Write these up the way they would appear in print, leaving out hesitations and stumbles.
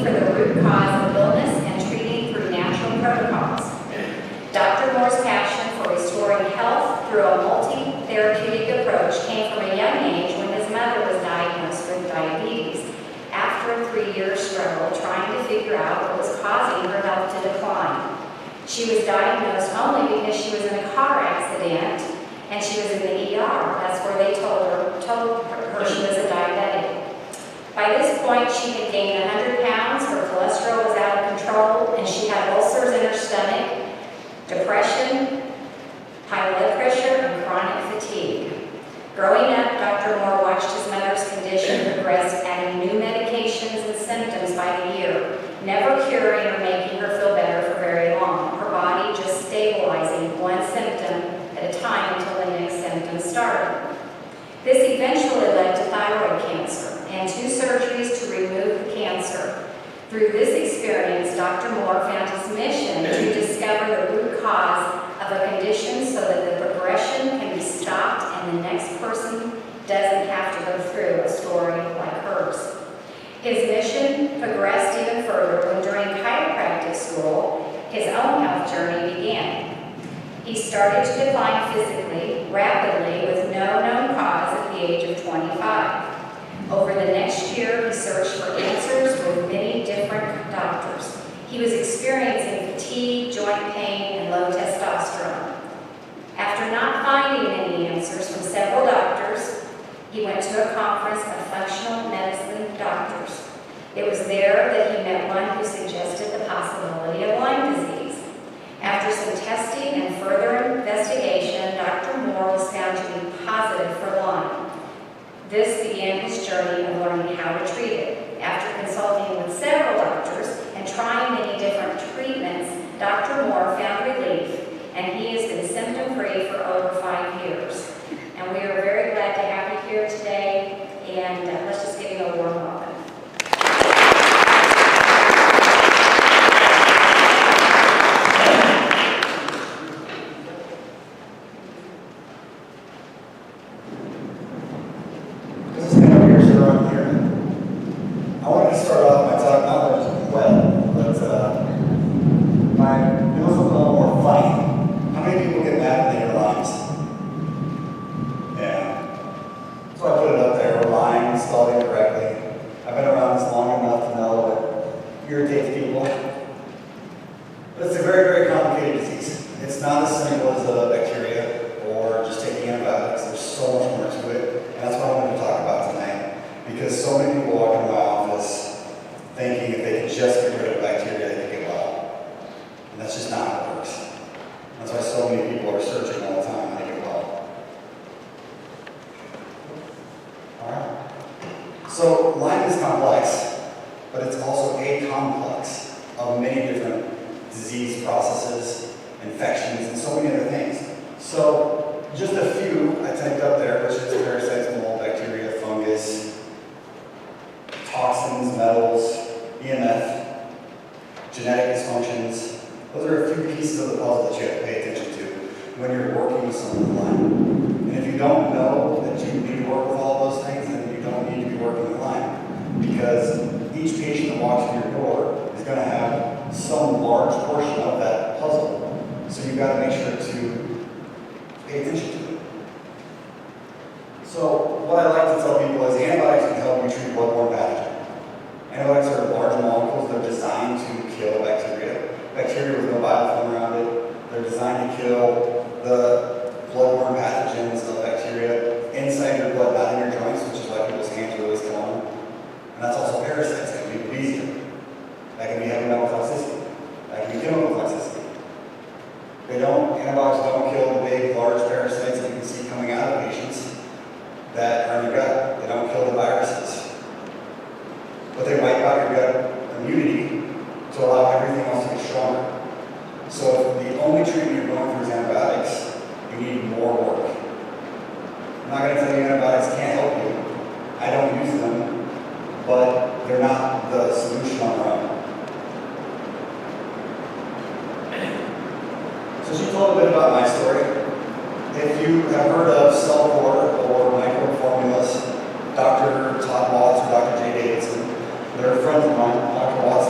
looking for the root cause of illness and treating through natural protocols. Dr. Moore's passion for restoring health through a multi-therapeutic approach came from a young age when his mother was diagnosed with diabetes after a 3-year struggle trying to figure out what was causing her health to decline. She was diagnosed only because she was in a car accident and she was in the ER. That's where they told her she was a diabetic. By this point, she had gained 100 pounds, her cholesterol was out of control, and she had ulcers in her stomach, depression, high blood pressure, and chronic fatigue. Growing up, Dr. Moore watched his mother's condition progress, adding new medications and symptoms by the year, never curing or making her feel better for very long, her body just stabilizing one symptom at a time until the next symptom started. This eventually led to thyroid cancer and 2 surgeries to remove the cancer. Through this experience, Dr. Moore found his mission to discover the root cause of a condition so that the progression can be stopped and the next person doesn't have to go through a story like hers. His mission progressed even further when during chiropractic school, his own health journey began. He started to decline physically, rapidly, with no known cause at the age of 25. Over the next year, he searched for answers with many different doctors. He was experiencing fatigue, joint pain, and low testosterone. After not finding any answers from several doctors, he went to a conference of functional medicine doctors. It was there that he met one who suggested the possibility of Lyme disease. After some testing and further investigation, Dr. Moore was found to be positive for Lyme. This began his journey of learning how to treat it. After consulting with several doctors and trying many different treatments, Dr. Moore found relief, and he has been symptom-free for over 5 years. And we are very glad to have you here today, and let's just give you a warm welcome. I wanted to start off my talk not just well, but it was a little more funny. How many people get mad when they hear Lymes? Yeah. So I put it up there, Lyme, spelled incorrectly. I've been around this long enough to know it irritates people. But it's a very, very complicated disease. It's not as simple as a bacteria or just taking antibiotics. There's so much more to it, and that's what I wanted to talk about tonight. Because so many people walk into my office thinking if they can just get rid of bacteria, they can get well. And that's just not how it works. That's why so many people are searching all the time when they get well. Alright. So Lyme is complex, but it's also a complex of many different disease processes, infections, and so many other things. So just a few I typed up there, which is parasites, mold, bacteria, fungus, toxins, metals, EMF, genetic dysfunctions. Those are a few pieces of the puzzle that you have to pay attention to when you're working with someone with Lyme. And if you don't know that you need to work with all those things, then you don't need to be working with Lyme. Because each patient that walks through your door is going to have some large portion of that puzzle. So you've got to make sure to pay attention to it. So what I like to tell people is antibiotics can help you treat bloodborne pathogen. Antibiotics are large molecules. They're designed to kill bacteria. Bacteria with no biofilm around it. They're designed to kill the bloodborne pathogens of bacteria inside your blood, not in your joints, which is why people's hands are always killing them. And that's also parasites. That can be babesia. That can be heavy metal toxicity. That can be chemical toxicity. Antibiotics don't kill the big, large parasites that you can see coming out of patients that are in your gut. They don't kill the viruses. But they wipe out your gut immunity to allow everything else to get stronger. So if the only treatment you're going through is antibiotics, you need more work. I'm not going to tell you antibiotics can't help you. I don't use them, but they're not the solution on their own. So she told a bit about my story. If you have heard of Cellcore or microformulas, Dr. Todd Watts or Dr. J. Davidson, they're friends of mine. Dr. Watts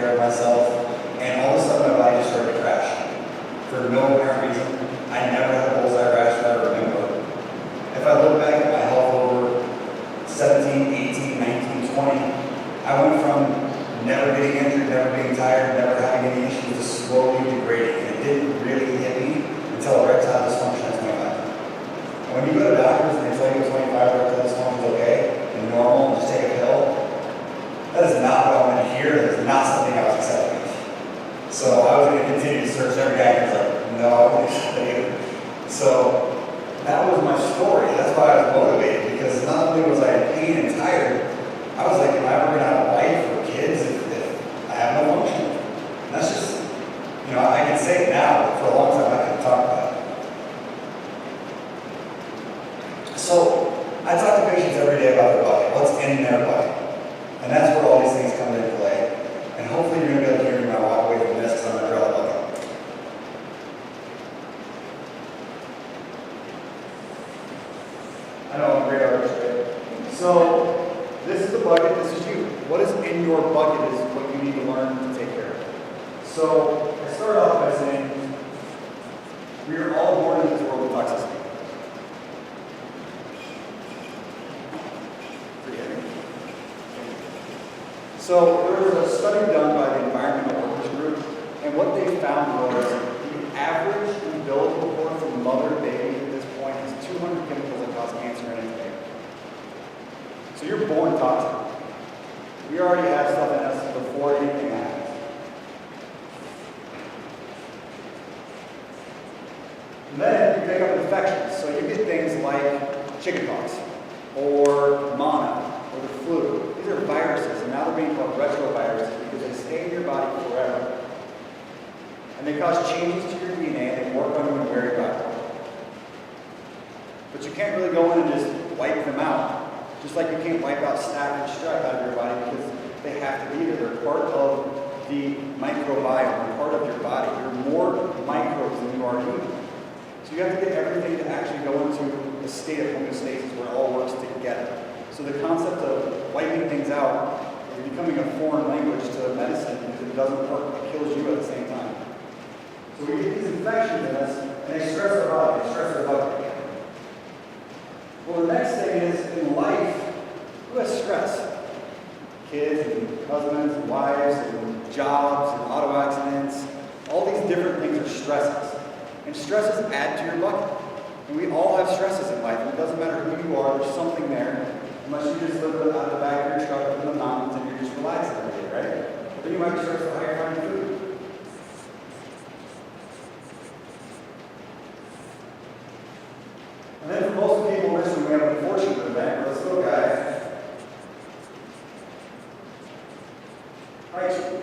care of myself, and all of a sudden my body just started to crash. For no apparent reason. I never had a bullseye rash that I remember. If I look back at my health over 17, 18, 19, 20, I went from never getting injured, never being tired, never having any issues to slowly degrading. And it didn't really hit me until erectile dysfunction at 25. And when you go to doctors and they tell you at 25 erectile dysfunction is okay and normal and just take a pill, that is not what I want to hear. That is not something I was accepting of. So I was going to continue to search every guy who's like, no, I wouldn't accept that either. So that was my story. That's why I was motivated, because not only was I in pain and tired, I was like, am I ever going to have a wife or kids if I have no function? And that's just, I can say it now, but for a long time I couldn't talk about it. So I talk to patients every day about their bucket, what's in their bucket. And that's where all these things come into play. And hopefully you're going to be able to hear me when I walk away from this, because I'm going to draw the bucket. I know I'm a great artist, right? So this is the bucket, this is you. What is in your bucket is what you need to learn to take care of. So I start off by saying, we are all born into this world with toxicity. So there was a study done by the Environmental Workers Group, and what they found was the average umbilical cord from mother to baby at this point is 200 chemicals that cause cancer in it. So you're born toxic. We already have stuff in us before anything happens. And then you pick up infections. So you get things like chickenpox, or mono, or the flu. These are viruses, and now they're being called retroviruses because they stay in your body forever. And they cause changes to your DNA, and they work on you in very rapidly. But you can't really go in and just wipe them out. Just like you can't wipe out staph and strep out of your body because they have to be there. They're part of the microbiome. They're part of your body. You're more microbes than you are human. So you have to get everything to actually go into a state of homeostasis where it all works together. So the concept of wiping things out is becoming a foreign language to medicine because it doesn't work. It kills you at the same time. So we get these infections in us, and they stress our body. They stress our body. Well, the next thing is, in life, who has stress? Kids and husbands and wives and jobs and auto accidents. All these different things are stresses. And stresses add to your bucket. And we all have stresses in life. And it doesn't matter who you are, there's something there. Unless you just live out of the back of your truck up in the mountains and you're just relaxing every day, right? But then you might be stressed about how you're finding food. And then for most people in this room, we have an unfortunate event where this little guy bites you.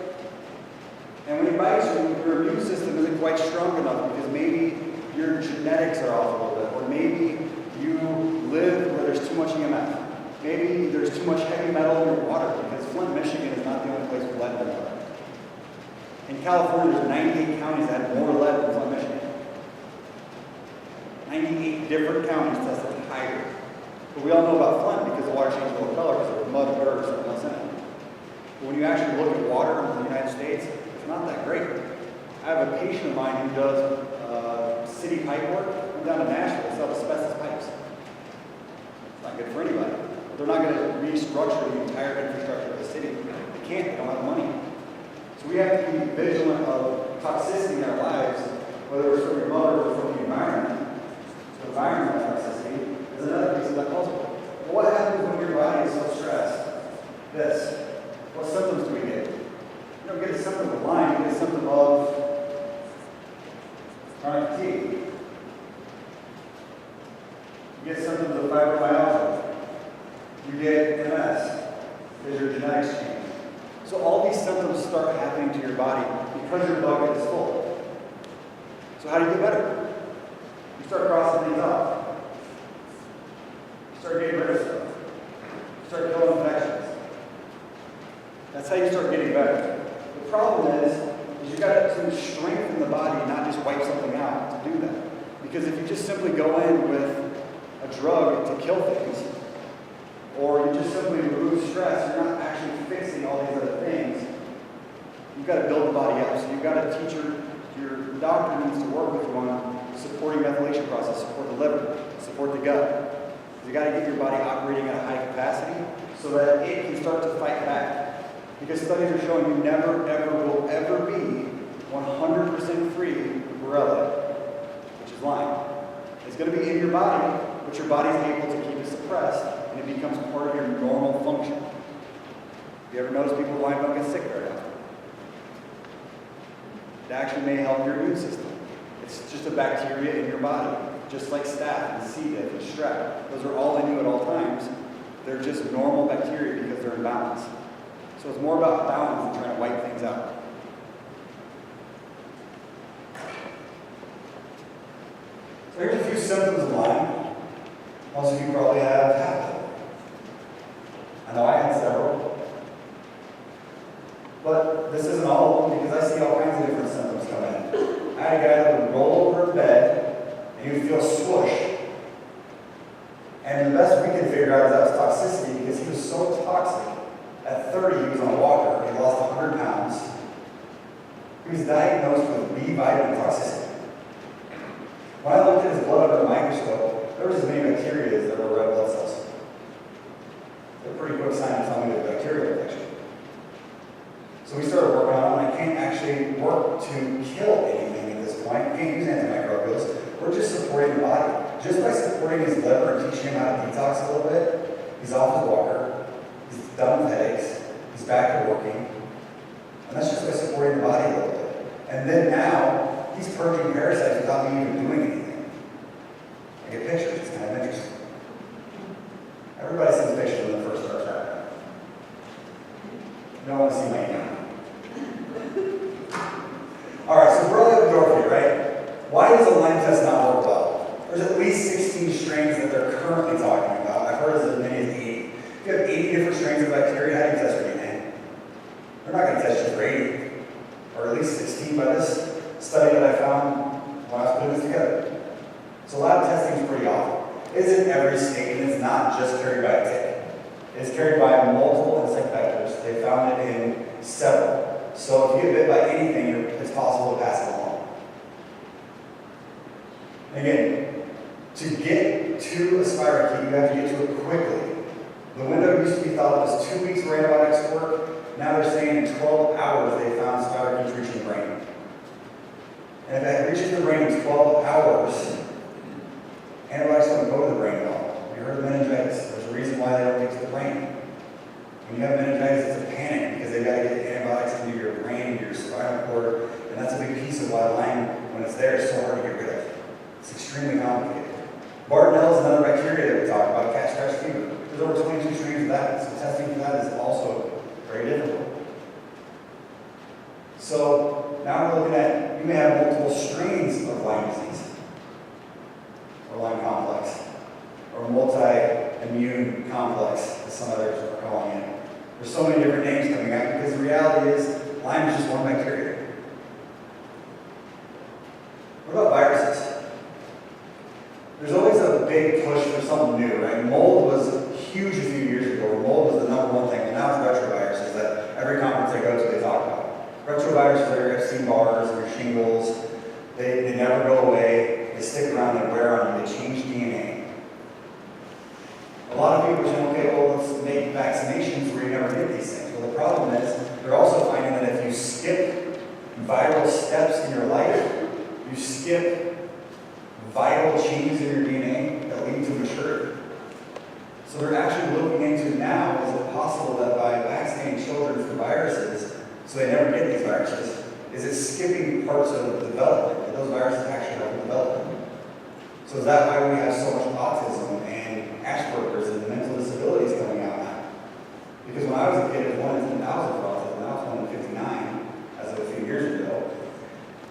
And when he bites you, your immune system isn't quite strong enough because maybe your genetics are off a little bit, or maybe you live where there's too much EMF. Maybe there's too much heavy metal in your water because Flint, Michigan is not the only place with lead in their water. In California, there's 98 counties that have more lead than Flint, Michigan. 98 different counties tested higher. But we all know about Flint because the water changed a little color because there was mud, dirt, or something else in it. But when you actually look at water in the United States, it's not that great. I have a patient of mine who does city pipe work. Went down to Nashville to sell asbestos pipes. It's not good for anybody. They're not going to restructure the entire infrastructure of the city. They can't. They don't have money. So we have to be vigilant of toxicity in our lives, whether it's from your mother or from the environment. So environmental toxicity is another piece of that puzzle. But what happens when your body is so stressed? This. What symptoms do we get? You don't get a symptom of Lyme, you get a symptom of chronic fatigue. You get symptoms of fibromyalgia. You get MS, because your genetics change. So all these symptoms start happening to your body because your bucket is full. So how do you get better? You start crossing things off. You start getting rid of stuff. You start killing infections. That's how you start getting better. The problem is you've got to strengthen the body, not just wipe something out to do that. Because if you just simply go in with a drug to kill things, or you just simply remove stress, you're not actually fixing all these other things, You've got to build the body up. So you've got to teach your doctor needs to work with you on supporting methylation process, support the liver, support the gut. You got to get your body operating at a high capacity so that it can start to fight back. Because studies are showing you never, ever will ever be 100% free of Borrelia, which is Lyme. It's going to be in your body, but your body's able to keep it suppressed, and it becomes part of your normal function. You ever notice people with Lyme don't get sick very often? It actually may help your immune system. It's just a bacteria in your body, just like staph and C. diff and strep. Those are all in you at all times. They're just normal bacteria because they're in balance. So it's more about balance than trying to wipe things out. So here's a few symptoms of Lyme. Most of you probably have half of them. I know I had several. But this isn't all of them because I see all kinds of different symptoms come in. I had a guy that would roll over in bed and he would feel swoosh. And the best we could figure out is that was toxicity because he was so toxic. At 30, he was on a walker. He lost 100 pounds. He was diagnosed with B vitamin toxicity. When I looked at his blood under the microscope, there was as many bacteria as there were red blood cells. It's a pretty quick sign to tell me it was bacterial infection. So we started working on it, and I can't actually work to kill anything at this point. I can't use antimicrobials. We're just supporting the body. Just by supporting his liver and teaching him how to detox a little bit, he's off his walker, he's done with headaches, he's back to working. And that's just by supporting the body a little bit. And then now, he's purging parasites without me even doing anything. I get pictures, it's kind of interesting. Everybody sees pictures when the first starts happening. You don't want to see my email. Alright, so we're at the door for you, right? Why does a Lyme test not work well? There's at least 16 strains that they're currently talking about. I've heard as many as 80. If you have 80 different strains of bacteria, how do you test for DNA? They're not going to test you for 80, or at least 16 by this study that I found when I was putting this together. So lab testing is pretty awful. It isn't every state, and it's not just carried by a tick. It's carried by multiple insect vectors. They found it in several. So if you get bit by anything, it's possible to pass it along. Again, to get to a spirochete, you have to get to it quickly. The window used to be thought it was 2 weeks for antibiotics to work. Now they're saying in 12 hours they found spirochetes reaching the brain. And if that reaches the brain in 12 hours, antibiotics don't go to the brain at all. You heard of meningitis. There's a reason why they don't get to the brain. When you have meningitis, it's a panic because they've got to get antibiotics into your brain, into your spinal cord, and that's a big piece of why Lyme, when it's there, is so hard to get rid of. It's extremely complicated. Bartonella is another bacteria that we talked about, cat scratch fever. There's over 22 strains of that, so testing for that is also very difficult. So now we're looking at, you may have multiple strains of Lyme disease, or Lyme complex, or multi-immune complex, as some others are calling it. There's so many different names coming out because the reality is Lyme is just one bacteria. What about viruses? There's always a big push for something new, right? Mold was huge a few years ago. Mold was the #1 thing, and now it's retroviruses that every conference I go to they talk about. Retroviruses are your Epstein-Barrs and your shingles. They never go away. They stick around, they wear on you, they change DNA. A lot of people are saying, okay, well, let's make vaccinations where you never get these things. Well, the problem is, they're also finding that if you skip viral steps in your life, you skip vital changes in your DNA that lead to maturity. So they're actually looking into now, is it possible that by vaccinating children for viruses, so they never get these viruses, is it skipping parts of development? And those viruses actually help development. So is that why we have so much autism and Asperger's and mental disabilities coming out now? Because when I was a kid, it was 1 in 10,000 for autism. Now it's 1 in 59, as of a few years ago.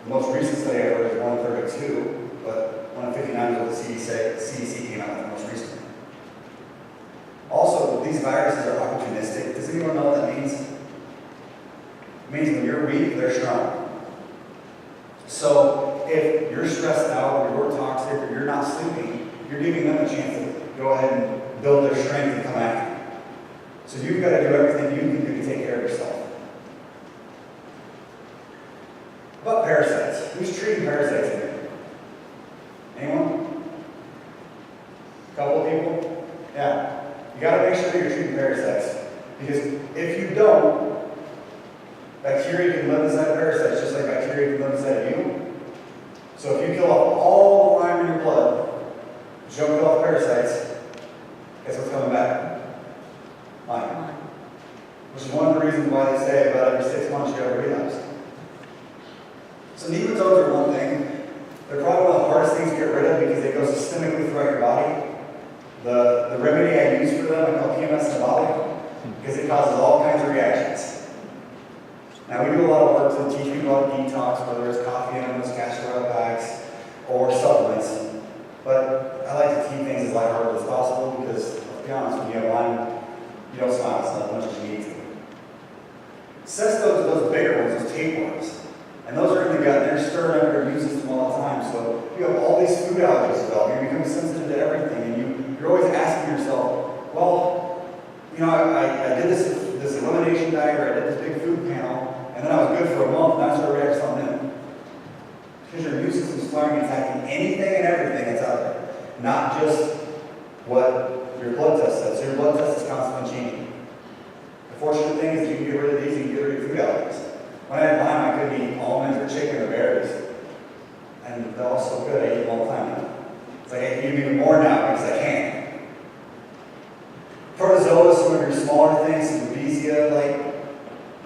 The most recent study I heard is 1 in 32, but 1 in 59 is what the CDC came out with most recently. Also, these viruses are opportunistic. Does anyone know what that means? It means when you're weak, they're strong. So if you're stressed out, or you're toxic, or you're not sleeping, you're giving them a chance to go ahead and build their strength and come after you. So you've got to do everything you can do to take care of yourself. But parasites. Who's treating parasites in here? Anyone? Couple of people? Yeah. You got to make sure that you're treating parasites. Because if you don't, bacteria can live inside parasites just like bacteria can live inside of you. So if you kill off all the Lyme in your blood, but you don't kill off parasites, guess what's coming back? Lyme. Which is one of the reasons why they say about every 6 months you have a relapse. So nematodes are one thing. They're probably one of the hardest things to get rid of because they go systemically throughout your body. The remedy I use for them I call PMS anabolic because it causes all kinds of reactions. Now we do a lot of work to teach people how to detox, whether it's coffee enemas, castor oil packs, or supplements. But I like to keep things as lighthearted as possible because, let's be honest, when you have Lyme, you don't smile as much as you need to. Cestodes are those bigger ones, those tapeworms. And those are in the gut, and they're stirring up your immune system all the time. So you have all these food allergies developing, you're becoming sensitive to everything, and you're always asking yourself, well, you know, I did this elimination diet, or I did this big food panel, and then I was good for a month, and I started reacting to something new. Because your immune system is firing and attacking anything and everything that's out there, not just what your blood test says. So your blood test is constantly changing. The fortunate thing is you can get rid of these, you can get rid of your food allergies. When I had Lyme, I couldn't eat almonds or chicken or berries. And they're all so good, I eat them all the time now. It's like I eat them even more now because I can. Protozoa, some of your smaller things, some Babesia-like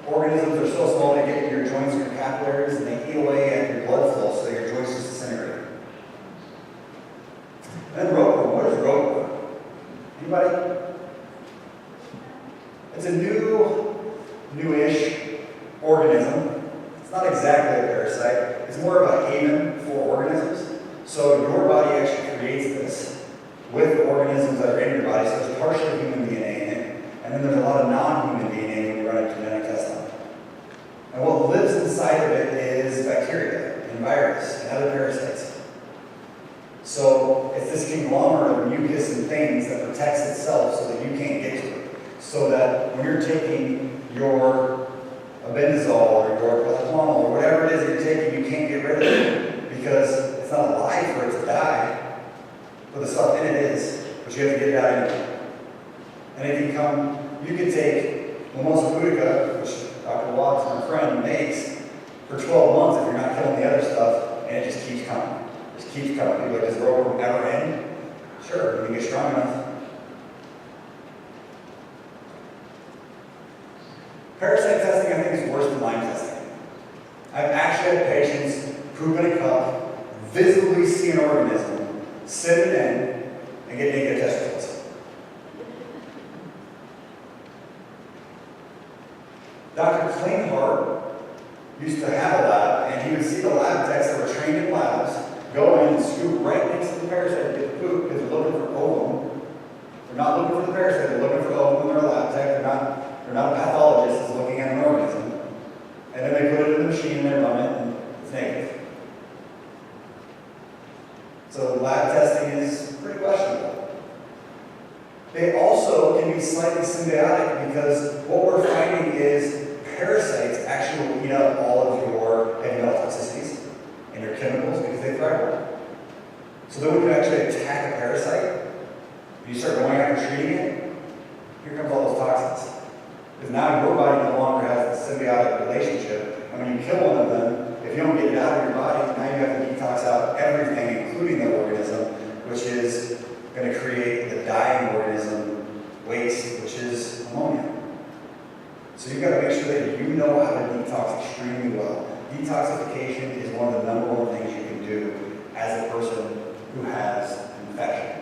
organisms are so small they get in your joints and your capillaries and they eat away at your blood flow so that your joints just disintegrate. And then ropeworm. What is ropeworm? Anybody? It's a newish organism. It's not exactly a parasite. It's more of a haven for organisms. So your body actually creates this with organisms that are in your body. So there's partially human DNA in it. And then there's a lot of non-human DNA when you run a genetic test on it. And what lives inside of it is bacteria and virus and other parasites. So it's this conglomerate of mucus and things that protects itself so that you can't get to it. So that when you're taking your albendazole or your plaquenil or whatever it is that you're taking, you can't get rid of it because it's not alive for it to die. But the stuff in it is, but you have to get it out anyway. And it can come, you can take Mimosa pudica, which Dr. Watts, my friend, makes for 12 months if you're not killing the other stuff, and it just keeps coming. It just keeps coming. People are like, does ropeworm ever end? Sure, when you get strong enough. Parasite testing, I think, is worse than Lyme testing. I've actually had patients poop in a cup, visibly see an organism, send it in, and get negative test results. Dr. Klinghardt used to have a lab, and he would see the lab techs that were trained in labs go in and scoop right next to the parasite to get the poop because they're looking for ovum. They're not looking for the parasite, they're looking for the ovum when they're a lab tech. They're not a pathologist that's looking at an organism. And then they put it in the machine and they run it, and it's negative. So lab testing is pretty questionable. They also can be slightly symbiotic because what we're finding is parasites actually will eat up all of your heavy metal toxicities and your chemicals because they thrive on it. So then when you actually attack a parasite, and you start going after treating it, here comes all those toxins. Because now your body no longer has a symbiotic relationship. And when you kill one of them, if you don't get it out of your body, now you have to detox out everything, including the organism, which is going to create the dying organism waste, which is ammonia. So you've got to make sure that you know how to detox extremely well. Detoxification is one of the number one things you can do as a person who has an infection.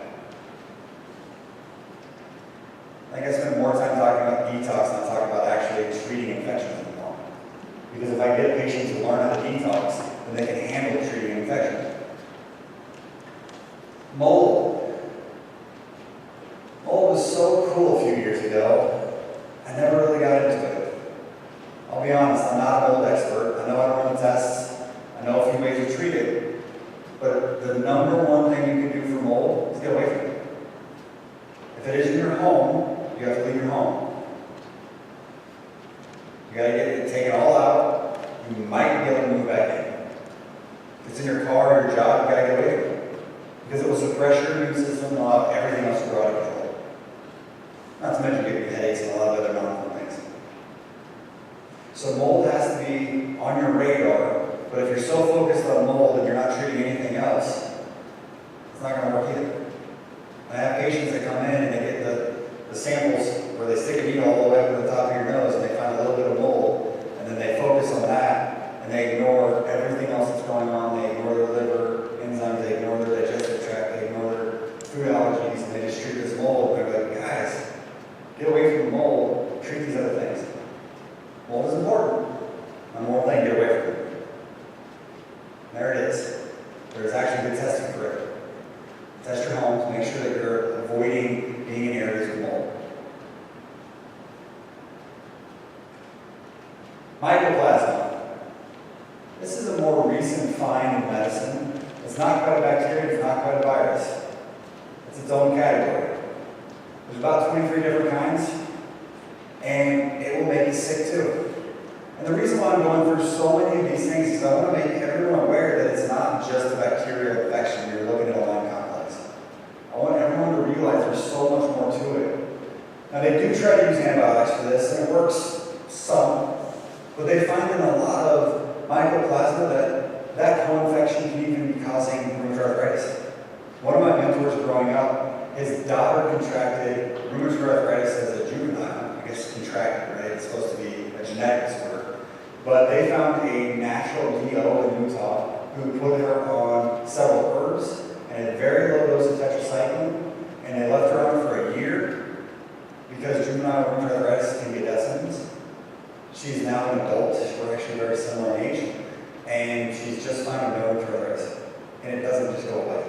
I think I spend more time talking about detox than I talk about actually treating infections anymore. Because if I get patients to learn how to detox, then they can handle treating an infection. Mold. Mold was so cool a few years ago, I never really got into it. I'll be honest, I'm not a mold expert. I know how to run the tests. I know a few ways to treat it. But the number one thing you can do for mold is get away from it. If it is in your home, you have to leave your home. You got to get it taken all out. You might be able to move back in. in your car or your job, you gotta get away from it. Because it will suppress your immune system and allow everything else to go out of control. Not to mention give you headaches and a lot of other non-fun things. So mold has to be on your radar, but if you're so focused on mold and you're not treating anything else, it's not gonna work either. I have patients that come in and they get the samples where they stick a needle all the way up to the top of your nose and they find a little bit of mold, and then they focus on that and they ignore everything else that's going on. They ignore their liver enzymes, they ignore their digestive tract, they ignore their food allergies, and they just treat this mold. And they're like, guys, get away from the mold, treat these other things. Mold is important. One more thing, get away from it. There it is. There's actually good testing for it. Test your homes, make sure that you're avoiding being in areas with mold. Mycoplasma. This is a more recent find in medicine. It's not quite a bacteria, it's not quite a virus. It's its own category. There's about 23 different kinds, and it will make you sick too. And the reason why I'm going through so many of these things is I want to make everyone aware that it's not just a bacterial infection. You're looking at a Lyme complex. I want everyone to realize there's so much more to it. Now they do try to use antibiotics for this, and it works some, but they find in a lot of mycoplasma that co-infection can even be causing rheumatoid arthritis. One of my mentors growing up, his daughter contracted rheumatoid arthritis as a juvenile. I guess contracted, right? It's supposed to be a genetic disorder. But they found a natural DO in Utah who put her on several herbs and a very low dose of tetracycline, and they left her on it for a year because juvenile rheumatoid arthritis can be a death sentence. She's now an adult. We're actually very similar in age, and she's just fine with no rheumatoid arthritis, and it doesn't just go away.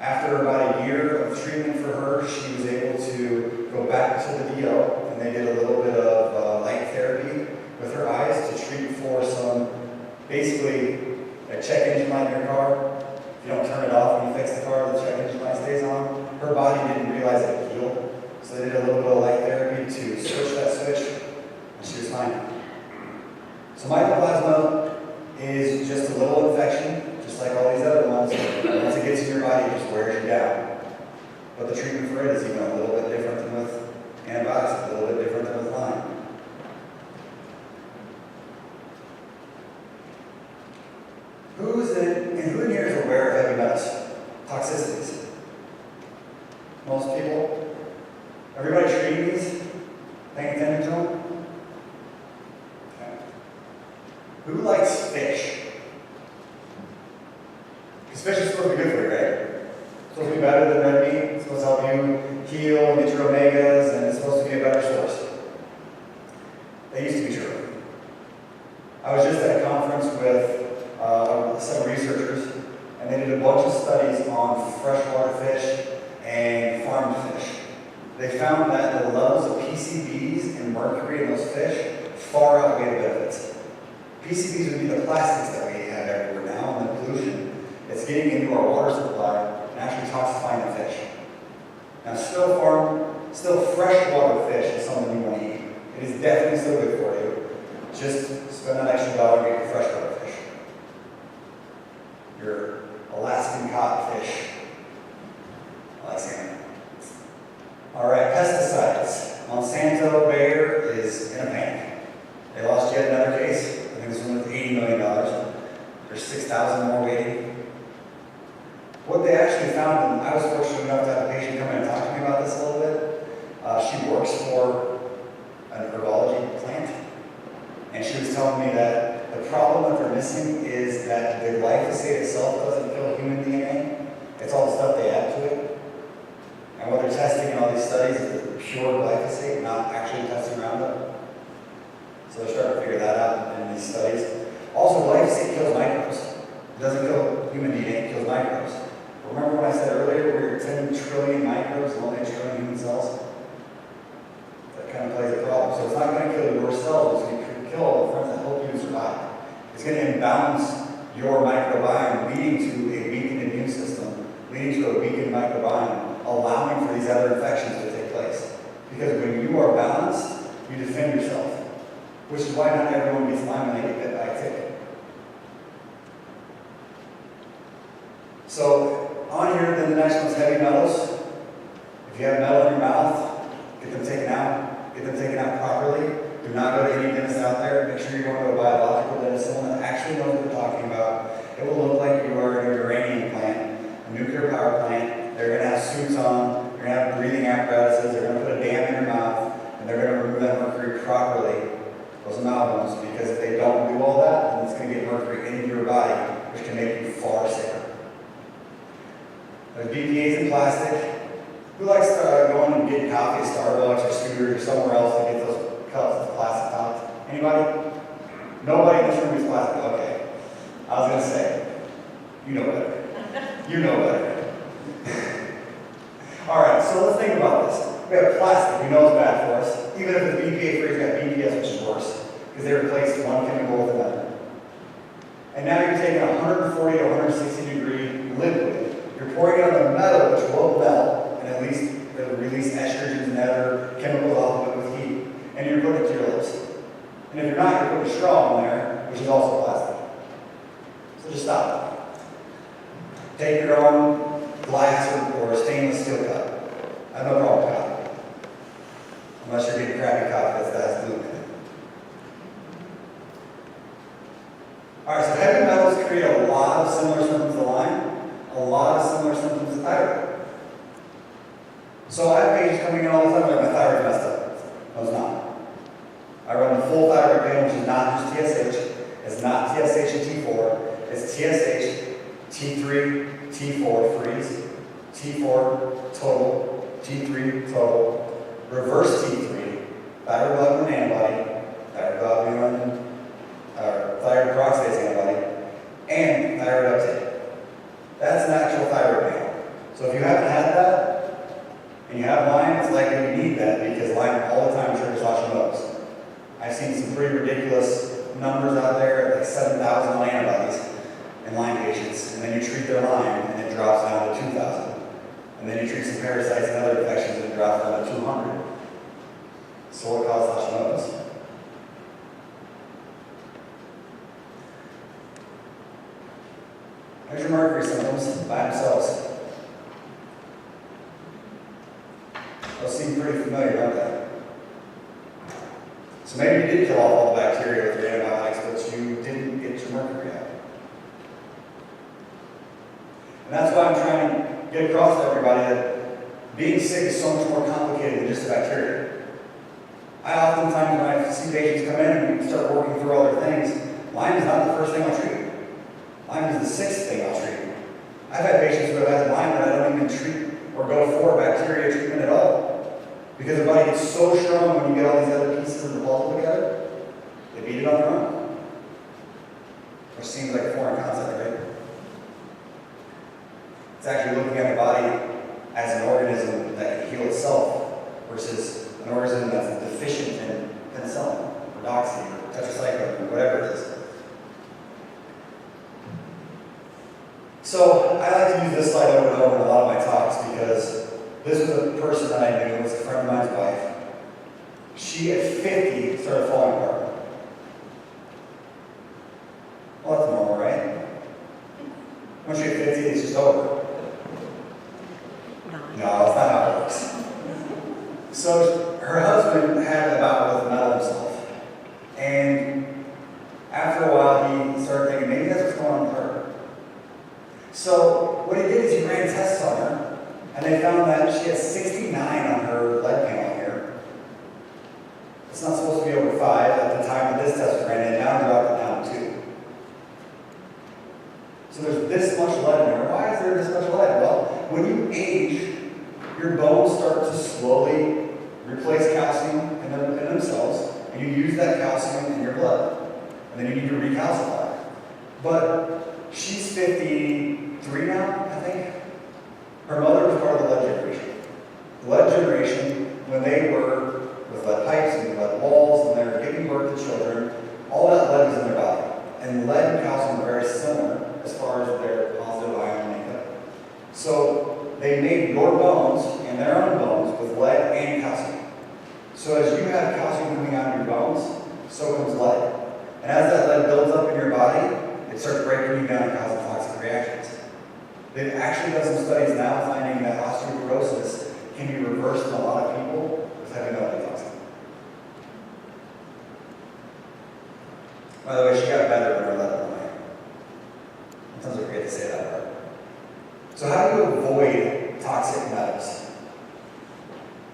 After about a year of treatment for her, she was able to go back to the DO, and they did a little bit of light therapy with her eyes to treat for some, basically, a check engine light in your car. If you don't turn it off when you fix the car, the check engine light stays on. Her body didn't realize it healed, so they did a little bit of light therapy to switch that switch, and she was fine. So mycoplasma is just a little infection, just like all these other ones. Once it gets in your body, it just wears you down. But the treatment for it is even a little bit different than with antibiotics, a little bit different than with Lyme. Who in here is aware of heavy metals? Toxicities. Most people? Everybody treating these? Paying attention to them? Okay. Who likes fish? Because fish is supposed to be good for you, right? It's supposed to be better than red meat. It's supposed to help you heal and get your omegas, and it's supposed to be a better source. They used to be true. I was just at a conference with some researchers, and they did a bunch of studies on freshwater fish and farmed fish. They found that the levels of PCBs and mercury in those fish far outweigh the benefits. PCBs would be the plastics that we have everywhere now, and the pollution that's getting into our water supply and actually toxifying the fish. Now, still freshwater fish is something you want to eat. It is definitely still good for you. Just spend that extra dollar and get your freshwater fish. Your Alaskan codfish. I like saying that. All right, pesticides. Monsanto Bayer is in a panic. They lost yet another case. I think this one was $80 million. There's 6,000 more waiting. What they actually found, and I was fortunate enough to have a patient come in and talk to me about this a little bit. She works for an herbology plant, and she was telling me that the problem that they're missing is that the glyphosate itself doesn't kill human DNA. It's all the stuff they add to it. And what they're testing in all these studies is the pure glyphosate, not actually testing Roundup. So they're starting to figure that out in these studies. Also, glyphosate kills microbes. It doesn't kill human DNA, it kills microbes. Remember when I said earlier we're 10 trillion microbes and only a trillion human cells? That kind of plays a problem. So it's not going to kill your cells, it's going to kill the friends that help you survive. It's going to imbalance your microbiome, leading to a weakened immune system, leading to a weakened microbiome, allowing for these other infections to take place. Because when you are balanced, you defend yourself, which is why not everyone gets Lyme when they get bit by a tick. So on here, then the next one's heavy metals. If you have metal in your mouth, get them taken out. Get them taken out properly. Do not go to any dentist out there. Make sure you're going to a biological dentist, someone that actually knows what they're talking about. It will look like you are in a uranium plant, a nuclear power plant. They're going to have suits on. They're going to have breathing apparatuses. They're going to put a dam in your mouth, and they're going to remove that mercury properly, those amalgams, because if they don't do all that, then it's going to get mercury into your body, which can make you far sicker. There's BPAs in plastic. Who likes going and getting coffee at Starbucks or Scooters or somewhere else to get those cups with plastic tops? Anybody? Nobody in this room is plastic. Okay. I was going to say, you know better. You know better. All right, so let's think about this. We have plastic. We know it's bad for us. Even if it's BPA free, it's got BPS, which is worse, because they replaced one chemical with another. And now you're taking a 140 to 160 degree liquid. You're pouring it on the metal, which will melt, and at least it'll release estrogens and other chemicals off of it with heat. And you're putting it to your lips. And if you're not, you're putting a straw in there, which is also plastic. So just stop it. Take your own glass or stainless steel cup. I have no problem with coffee. Unless you're getting crappy coffee that has gluten in it. All right, so heavy metals create a lot of similar symptoms to Lyme, a lot of similar symptoms to thyroid. So I have patients coming in all the time like my thyroid's messed up. No, it's not. I run the full thyroid panel, which is not just TSH. It's not TSH and T4. It's TSH, T3, T4 freeze, T4 total, T3 total, reverse T3, thyroid globulin antibody, thyroid globulin, thyroid peroxidase antibody, and thyroid uptake. That's an actual thyroid panel. So if you haven't had that, and you have Lyme, it's likely you need that because Lyme all the time triggers Hashimoto's. I've seen some pretty ridiculous numbers out there, like 7,000 antibodies in Lyme patients, and then you treat their Lyme, and it drops down to 2,000. And then you treat some parasites and other infections, and it drops down to 200. So what causes Hashimoto's? Here's your mercury symptoms by themselves. Those seem pretty familiar, don't they? So maybe you did kill off all the bacteria with your antibiotics, but you didn't get your mercury out. And that's why I'm trying to get across to everybody that being sick is so much more complicated than just a bacteria. I oftentimes, when I see patients come in and we start working through all their things, Lyme is not the first thing I'll treat. Lyme is the sixth thing I'll treat. I've had patients who have had Lyme that I don't even treat or go for bacteria treatment at all. Because the body gets so strong when you get all these other pieces of the puzzle together, they beat it on their own. Which seems like a foreign concept, right? It's actually looking at the body as an organism that can heal itself versus an organism that's deficient in penicillin, or doxy, or tetracycline, or whatever it is. So I like to use this slide over and over in a lot of my talks because this was a person that I knew, was a friend of mine's wife. She at 50 started falling apart. Well, that's normal, right? Once you hit 50, it's just over. No, it's not how it works. So her husband had a bout with metal himself. And after a while, he started thinking, maybe that's what's going on with her. So what he did is he ran tests on her. And they found that she has 69 on her lead panel here. It's not supposed to be over 5 at the time that this test was ran in. Now dropped it down to 2. So there's this much lead in there. Why is there this much lead? Well, when you age, your bones start to slowly replace calcium in themselves, and you use that calcium in your blood. And then you need to recalcify. But she's 53 now, I think. Her mother was part of the lead generation. The lead generation, when they were with lead pipes and lead walls and they were giving birth to children, all that lead was in their body. And lead and calcium are very similar as far as their positive ion makeup. So they made your bones and their own bones with lead and calcium. So as you have calcium coming out of your bones, so comes lead. And as that lead builds up in your body, it starts breaking you down and causing toxic reactions. They've actually done some studies now finding that osteoporosis can be reversed in a lot of people with heavy metal toxin. By the way, she got better when I let her away. Sometimes I forget to say that part. So how do you avoid toxic metals?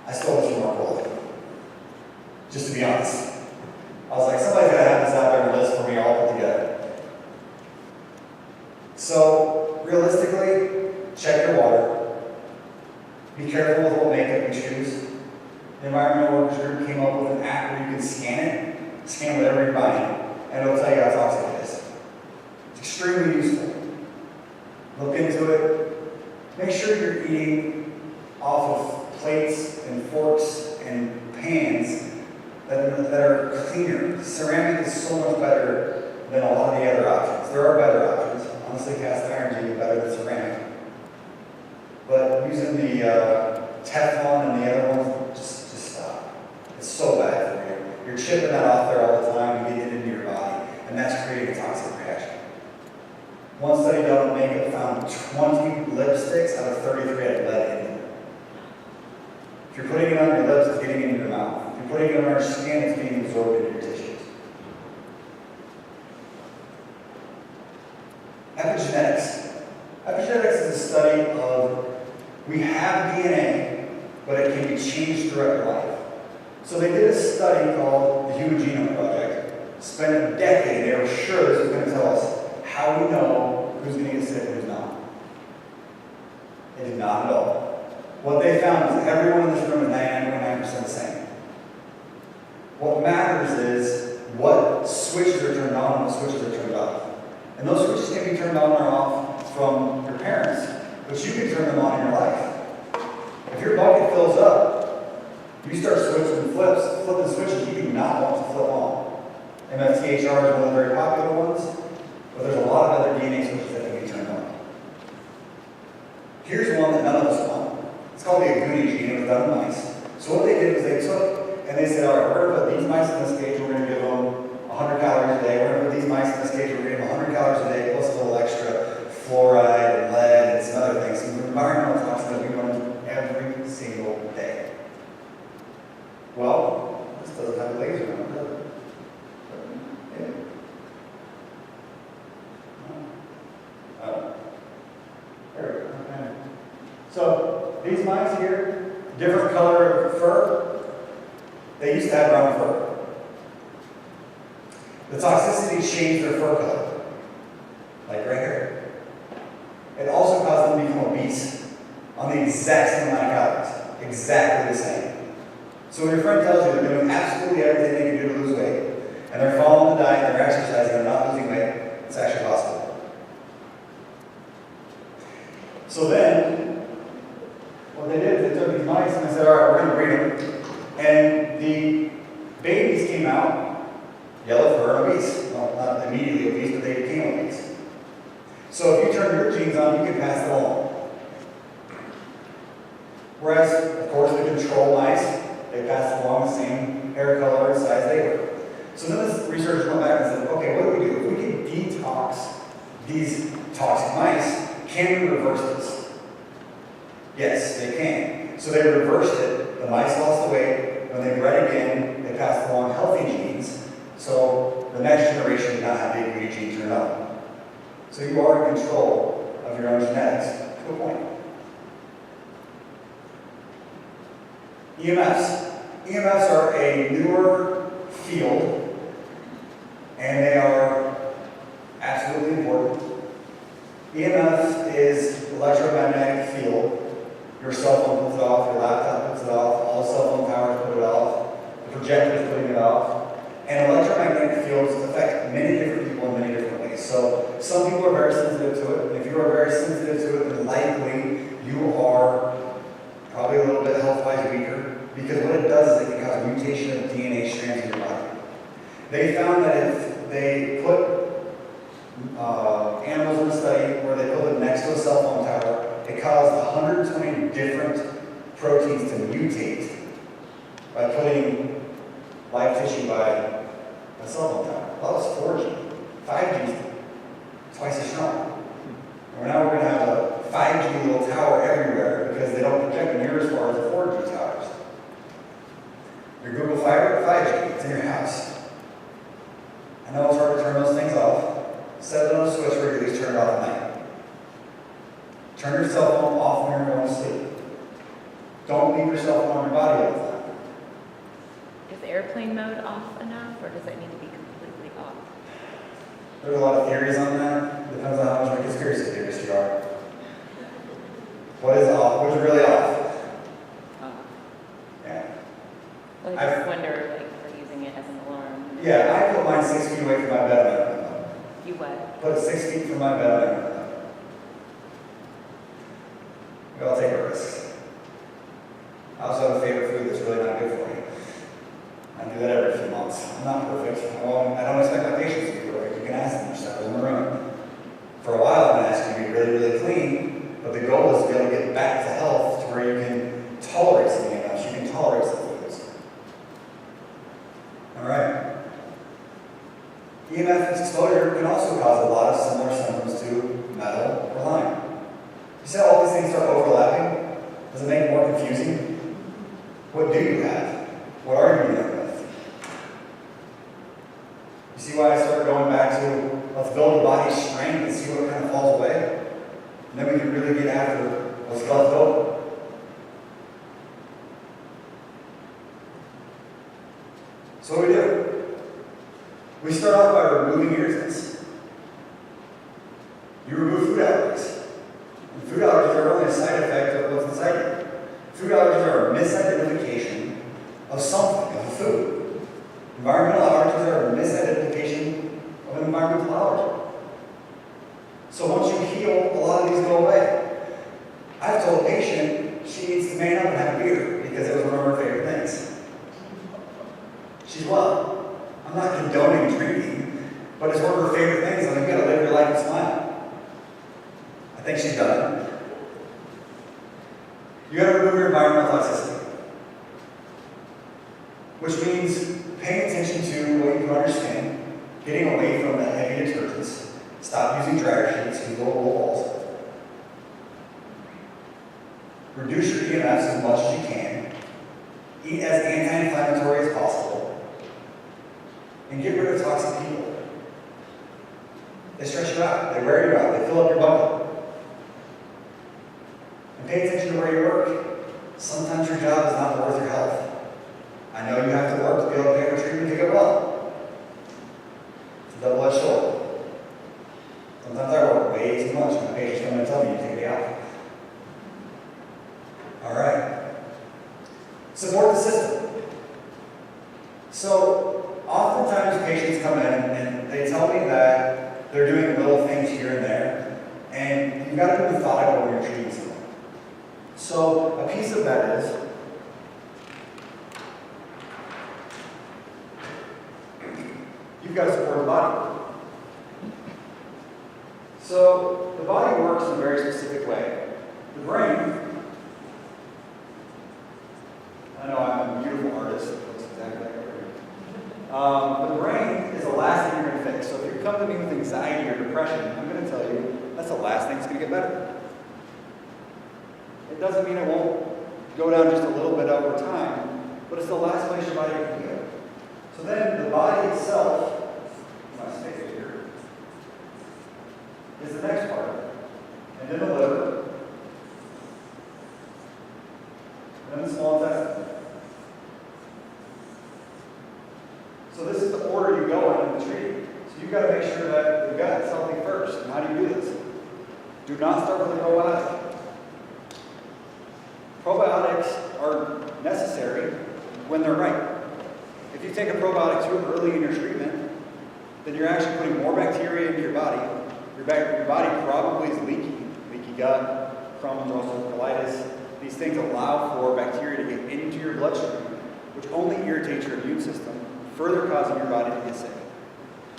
I stole this from our bullet. Just to be honest. I was like, somebody's got to have this out there on the list for me all put together. So, realistically, check your water. Be careful with what makeup you choose. The Environmental Workers Group came up with an app where you can scan whatever you're buying, and it'll tell you how toxic it is. It's extremely useful. Look into it. Make sure you're eating off of plates and forks and pans that are cleaner. Ceramic is so much better than a lot of the other options. There are better options. Honestly, cast iron is even better than ceramic. But using the Teflon and the other ones, just stop. It's so bad for you. You're chipping that off there all the time and getting it into your body, and that's creating a toxic reaction. One study done on makeup found 20 lipsticks out of 33 had lead in them. If you're putting it on your lips, it's getting into your mouth. If you're putting it on your skin, it's being absorbed into your tissues. Epigenetics. Epigenetics is a study of we have DNA, but it can be changed throughout your life. So they did a study called the Human Genome Project. Spent a decade, they were sure this was going to tell us how we know who's going to get sick and who's not. They did not at all. What they found is everyone in this room is 99.9% the same. What matters is what switches are turned on and what switches are turned off. And those switches can be turned on or off from your parents, but you can turn them on in your life. If your bucket fills up, you start flipping switches you do not want to flip on. MFTHR is one of the very popular ones, but there's a lot of other DNA switches that can be turned on. Here's one that none of us want. It's called the agouti gene. It was done in mice. So what they did was they took and they said, all right, we're going to put these mice in this cage, we're going to give them 100 calories a day. We're going to put these mice in this cage, we're going to give them 100 calories a day, plus a little extra fluoride and lead and some other things. Some environmental toxins that we run every single day. Well, this doesn't have a laser on it, does it? Yeah. Oh. There we go. Okay. So these mice here, different color of fur. They used to have brown fur. The toxicity changed their fur color, like right here. It also caused them to become obese on the exact same amount of calories, exactly the same. So when your friend tells you they're doing absolutely everything they can do to lose weight, and they're following the diet, they're exercising, they're not losing weight, it's actually possible. So then, what they did is they took these mice and they said, all right, we're going to breed them. And the babies came out yellow fur and obese. Well, not immediately obese, but they became obese. So if you turn your genes on, you can pass it along. Whereas, of course, the control mice, they passed along the same hair color and size they were. So then this researchers went back and said, okay, what do we do? If we can detox these toxic mice, can we reverse this? Yes, they can. So they reversed it. The mice lost the weight. When they bred again, they passed along healthy genes. So the next generation did not have the agouti gene turned on. So you are in control of your own genetics to a point. EMFs. EMFs are a newer field, and they are absolutely important. EMF is electromagnetic field. Your cell phone puts it off, your laptop puts it off, all the cell phone towers put it off, the projector is putting it off. And electromagnetic fields affect many different people in many different ways. So some people are very sensitive to it, and if you are very sensitive to it, then likely you are probably a little bit health-wise weaker, because what it does is it can cause mutation of DNA strands in your body. They found that if they put animals in a study where they put them next to a cell phone tower, it caused 120 different proteins to mutate by putting live tissue by a cell phone tower. Well, that was 4G. 5G is twice as strong. And now we're going to have a But 5G, it's in your house. I know it's hard to turn those things off. Set it on a switch where you at least turn it off at night. Turn your cell phone off when you're going to sleep. Don't leave your cell phone on your body all the time. Is airplane mode off enough, or does it need to be completely off? There's a lot of theories on that. Depends on how much of a conspiracy theorist you are. What is off? What's really off? Yeah. Well, I just wonder, like, for using it as an alarm. Yeah, I put mine 6 feet away from my bed. You what? Put it 6 feet from my bed. We all take our risks. I also have a favorite food that's really not good for you. I do that every few months. I'm not perfect. I don't expect my patients to be perfect. You can ask them yourself in the room. For a while, I'm going to ask you to be really, really clean, but the goal is to be able to get back to health to where you can tolerate some EMFs. You can tolerate some foods. All right. EMF exposure can also cause a lot of similar symptoms to metal or Lyme. You see how all these things start overlapping? Does it make it more confusing? What do you have? What are you dealing with? You see why I start going back to let's build the body's strength and see what kind of falls away? And then we can really get after what's left over. So what do? We start off by removing irritants. You remove food allergies. And food allergies are only a side effect of what's inside you. Food allergies are a misidentification of something, of a food. Environmental allergies are a misidentification of an environmental allergy. So once you heal, a lot of these go away. I've told a patient she needs to man up and have a beer because it was one of her favorite things. She's well. I'm not condoning drinking, but it's one of her favorite things. I'm like, you gotta live your life and smile. I think she's done it. You gotta remove your environmental toxicity. Which means paying attention to what you put on your skin, getting away from the heavy detergents, stop using dryer sheets, use little balls. Reduce your EMFs as much as you can. Eat as anti-inflammatory as possible. And get rid of toxic people. They stress you out, they wear you out, they fill up your bucket. And pay attention to where you work. Sometimes your job is not worth your health. I know you have to work to be able to pay for treatment to get well. It's a double-edged sword. Sometimes I work way too much when my patients come in and tell me you take me out. All right. Support the system. So, oftentimes patients come in and they tell me that they're doing little things here and there, and you've got to be methodical when you're treating someone. So, a piece of that is you've got to support the body. So, the body works in a very specific way. The brain, I know I'm a beautiful artist, it looks exactly like a brain. The brain is the last thing you're going to fix. So if you come to me with anxiety or depression, I'm going to tell you that's the last thing that's going to get better. It doesn't mean it won't go down just a little bit over time, but it's the last place your body can heal. So then the body itself, my stick here, is the next part. And then the liver, and then the small intestine. So this is the order you go in the treatment. So you've got to make sure that the gut is healthy first. And how do you do this? Do not start with a probiotic. Probiotics are necessary when they're right. If you take a probiotic too early in your treatment, then you're actually putting more bacteria into your body. Your body probably is leaky gut, Crohn's, ulcers, colitis. These things allow for bacteria to get into your bloodstream, which only irritates your immune system, further causing your body to get sick.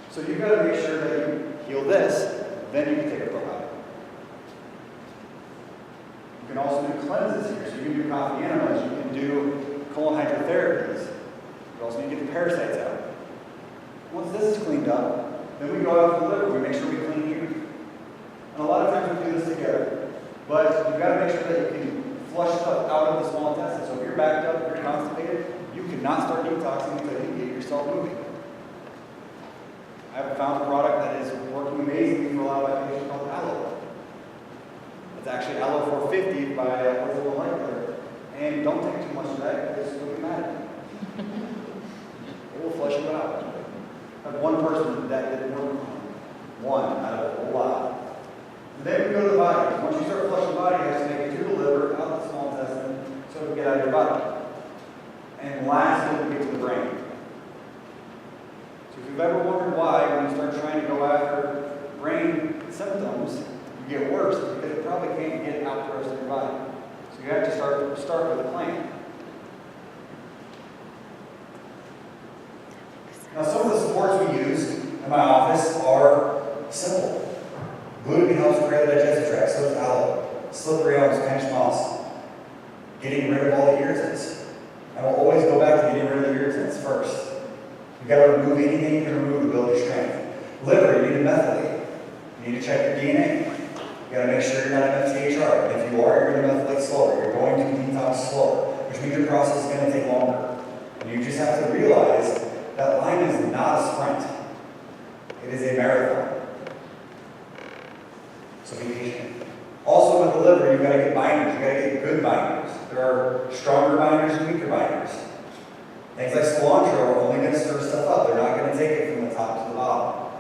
So you've got to make sure that you heal this, then you can take a probiotic. You can also do cleanses here. So you can do coffee enemas, you can do colon hydrotherapies. You also need to get the parasites out. Once this is cleaned up, then we go out to the liver. We make sure we clean here. And a lot of times we do this together. But you've got to make sure that you can flush stuff out of the small intestine. So if you're backed up, if you're constipated, You cannot start detoxing until you get yourself moving. I have found a product that is working amazingly for a lot of my patients called Aloe. It's actually Aloe 450 by Ortho Molecular. And don't take too much of that because you'll be mad at me. It will flush you out. I have one person that didn't work on. One out of a whole lot. And then we go to the body. Once you start flushing the body, you have to make it to the liver, out of the small intestine, so it can get out of your body. And lastly, we get to the brain. So if you've ever wondered why, when you start trying to go after brain symptoms, you get worse, because it probably can't get out the rest of your body. So you have to start with a plan. Now, some of the supports we use in my office are simple. Glutamine helps clear the digestive tract, so does aloe. Slippery elm, Spanish moss. Getting rid of all the irritants. And we'll always go back to getting rid of the irritants first. You've got to remove anything you can remove to build your strength. Liver, you need to methylate. You need to check your DNA. You got to make sure you're not an FTHR. If you are, you're going to methylate slower. You're going to detox slower, which means your process is going to take longer. And you just have to realize that Lyme is not a sprint. It is a marathon. So be patient. Also with the liver, you've got to get binders. You've got to get good binders. There are stronger binders and weaker binders. Things like cilantro are only going to stir stuff up. They're not going to take it from the top to the bottom.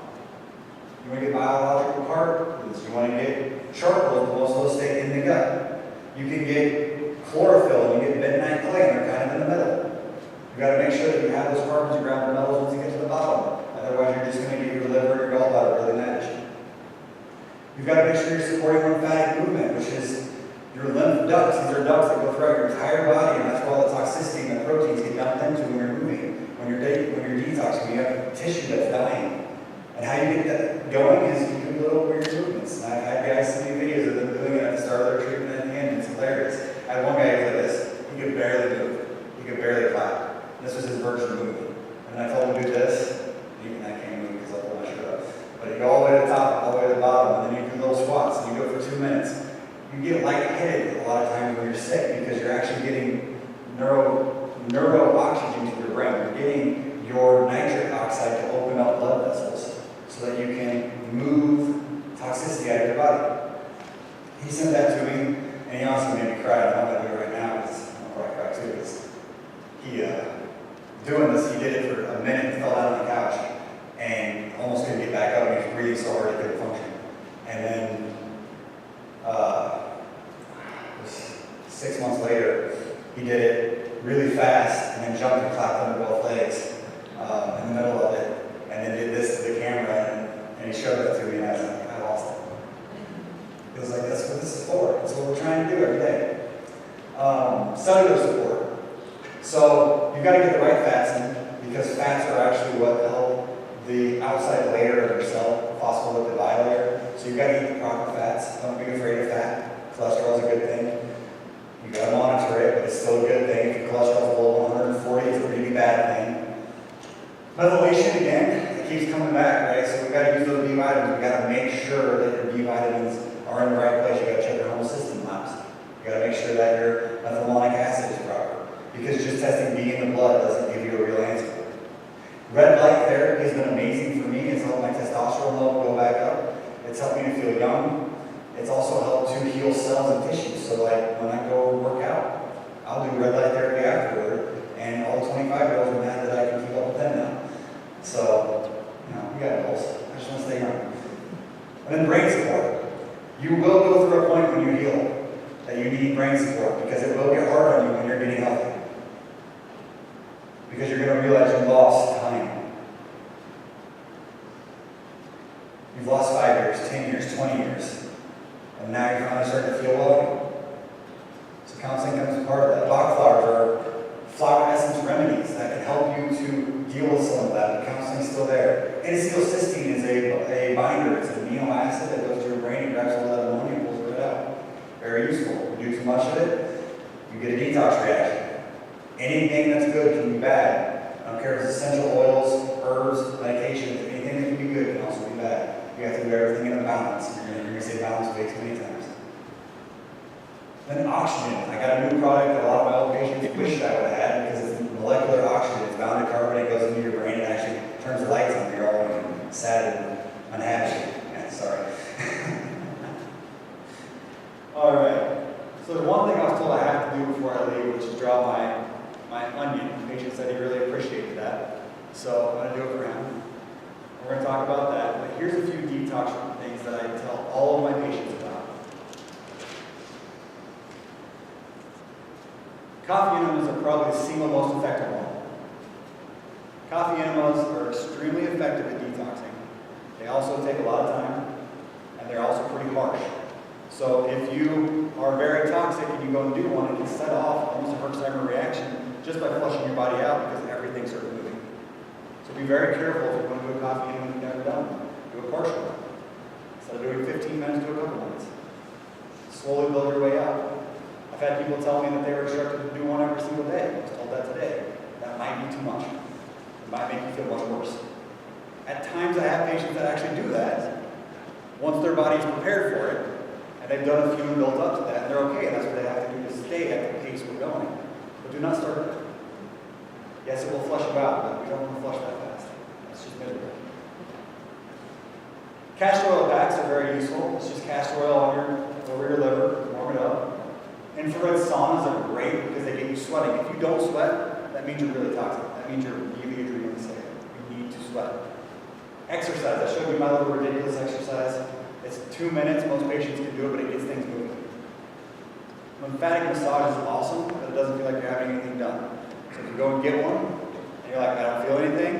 You want to get biological carbohydrates. You want to get charcoal, but most of those stay in the gut. You can get chlorophyll and you get bentonite clay, and they're kind of in the middle. You've got to make sure that you have those carbons and ground metals once you get to the bottom. Otherwise, you're just going to get your liver and your gallbladder really managed. You've got to make sure you're supporting lymphatic movement, which is your lymph ducts. These are ducts that go throughout your entire body, and that's where all the toxicity and the proteins get dumped into when you're moving, when you're detoxing, when you have tissue that's dying. And how you get that going is you do little weird movements. And I've had guys send me videos of them doing it at the start of their treatment at the end. It's hilarious. I had one guy who did this. He could barely move. He could barely clap. This was his version of moving. And I told him to do this. Even I can't move because I pulled my shirt up. But you go all the way to the top, all the way to the bottom, and then you do little squats, and you go for 2 minutes. You get lightheaded a lot of times when you're sick because you're actually getting neuro oxygen to your brain. You're getting your nitric oxide to open up blood vessels so that you can move toxicity out of your body. He sent that to me, and he also made me cry. I'm not going to do it right now because I'm going to cry too. Because doing this, he did it for a minute and fell down on the couch and almost couldn't get back up, and he was breathing so hard he couldn't function. And then 6 months later, he did it really fast and then jumped and clapped under both legs in the middle of it, and then did this to the camera, and he showed it to me, and I was like, I lost it. He was like, that's what this is for. That's what we're trying to do every day. Cellular support. So you've got to get the right fats in, because fats are actually what help the outside layer of your cell, phospholipid bilayer. So you've got to eat the proper fats. Don't be afraid of fat. Cholesterol is a good thing. You've got to monitor it, but it's still a good thing. If your cholesterol is below 140, it's a really bad thing. Methylation, again, it keeps coming back, right? So we've got to use those B vitamins. We've got to make sure that your B vitamins are in the right place. You've got to check your homocysteine labs. You've got to make sure that your methylmalonic acid is proper. Because just testing B in the blood doesn't give you a real answer. Red light therapy has been amazing for me. It's helped my testosterone level go back up. It's helped me to feel young. It's also helped to heal cells and tissues. So like when I go work out, I'll do red light therapy afterward, and all the 25-year-olds are mad that I can keep up with them now. So, we got goals. I just want to stay young. And then brain support. You will go through a point when you heal that you need brain support, because it will get hard on you when you're getting healthy. Because you're going to realize you lost time. You've lost 5 years, 10 years, 20 years. And now you're finally starting to feel well. So counseling comes as part of that. Bach flowers are flower essence remedies that can help you to deal with some of that. But counseling's still there. N-acetylcysteine is a binder. It's an amino acid that goes to your brain and grabs all that ammonia and pulls it out. Very useful. You do too much of it, you get a detox reaction. Anything that's good can be bad. I don't care if it's essential oils, herbs, medications. Anything that can be good can also be bad. You have to do everything in a balance. You're going to say balance way too many times. Then oxygen. I got a new product that a lot of my old patients wish I would have had, because it's molecular molecular oxygen. It's bound to carbon, it goes into your brain, and actually turns the lights on. You're all sad and unhappy. Yeah, sorry. All right. So the one thing I was told I have to do before I leave, which is draw my onion. The patient said he really appreciated that. So I'm going to do it for him. We're going to talk about that. But here's a few detox things that I tell all of my patients about. Coffee enemas are probably the single most effective one. Coffee enemas are extremely effective at detoxing. They also take a lot of time, and they're also pretty harsh. So if you are very toxic and you go and do one, it can set off almost a Herxheimer reaction just by flushing your body out because everything starts moving. So be very careful if you're going to do a coffee enema you've never done. Do a partial one. Instead of doing 15 minutes, do a couple minutes. Slowly build your way out. I've had people tell me that they were instructed to do one every single day. I was told that today. That might be too much. It might make you feel much worse. At times I have patients that actually do that once their body's prepared for it, and they've done a few and built up to that, and they're okay. That's what they have to do to stay at the pace we're going. But do not start there. Yes, it will flush you out, but we don't want to flush that fast. That's just miserable. Castor oil packs are very useful. It's just castor oil over your liver, warm it up. Infrared saunas are great because they get you sweating. If you don't sweat, that means you're really toxic. That means you're really adrenally sick. You need to sweat. Exercise. I showed you my little ridiculous exercise. It's 2 minutes. Most patients can do it, but it gets things moving. Lymphatic massage is awesome, but it doesn't feel like you're having anything done. So if you go and get one, and you're like, I don't feel anything,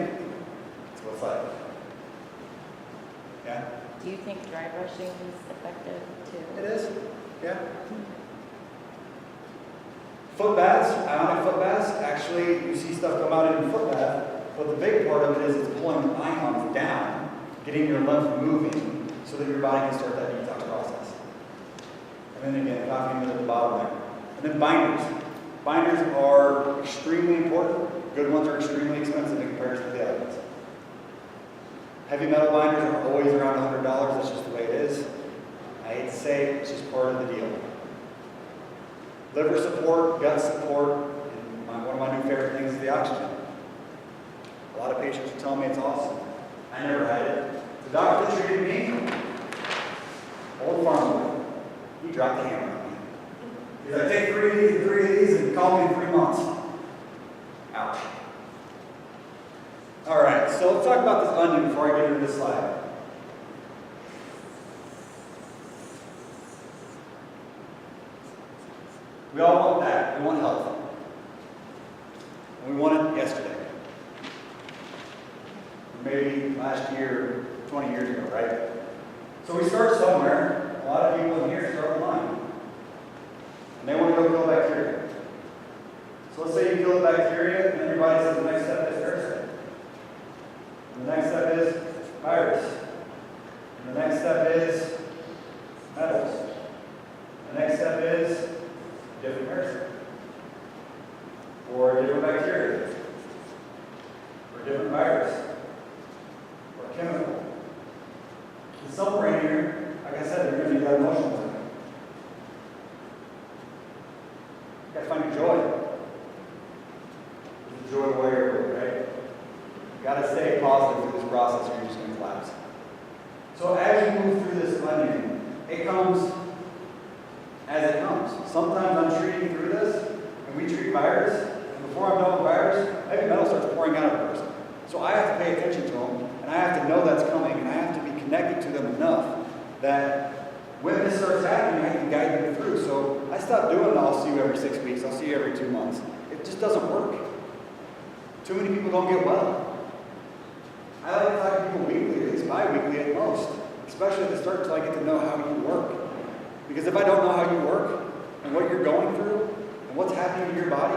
that's what it's like. Yeah? Do you think dry brushing is effective too? It is. Yeah. Foot baths, ionic foot baths, actually you see stuff come out in a foot bath, but the big part of it is it's pulling the ions down, getting your lymph moving so that your body can start that detox process. And then again, coffee at the bottom there. And then binders. Binders are extremely important. Good ones are extremely expensive in comparison to the other ones. Heavy metal binders are always around $100. That's just the way it is. I hate to say it, it's just part of the deal. Liver support, gut support, and one of my new favorite things is the oxygen. A lot of patients are telling me it's awesome. I never had it. The doctor that treated me, old farmer, he dropped the hammer on me. He's like, take 3 of these and call me in 3 months. Ouch. All right, so let's talk about this onion before I get into this slide. We all want that. We want health. And we want it yesterday. Maybe last year, 20 years ago, right? So we start somewhere. A lot of people in here start with Lyme. And they want to go kill bacteria. So let's say you kill the bacteria, and then your body says the next step is parasite. And the next step is virus. And the next step is metals. The next step is different parasite, or a different bacteria, or a different virus, or a chemical. And somewhere in here, like I said, you're going to need that emotional work. You got to find your joy. The joy warrior, right? You got to stay positive through this process, or you're just going to collapse. So as you move through this onion, it comes as it comes. Sometimes I'm treating through this, and we treat virus, and before I'm done with virus, heavy metal starts pouring out of a person. So I have to pay attention to them, and I have to know that's coming, and I have to be connected to them enough that when this starts happening, I can guide them through. So I stopped doing I'll see you every 6 weeks, I'll see you every 2 months. It just doesn't work. Too many people don't get well. I like to talk to people weekly, at least bi-weekly at most, especially at the start until I get to know how you work. Because if I don't know how you work and what you're going through and what's happening to your body,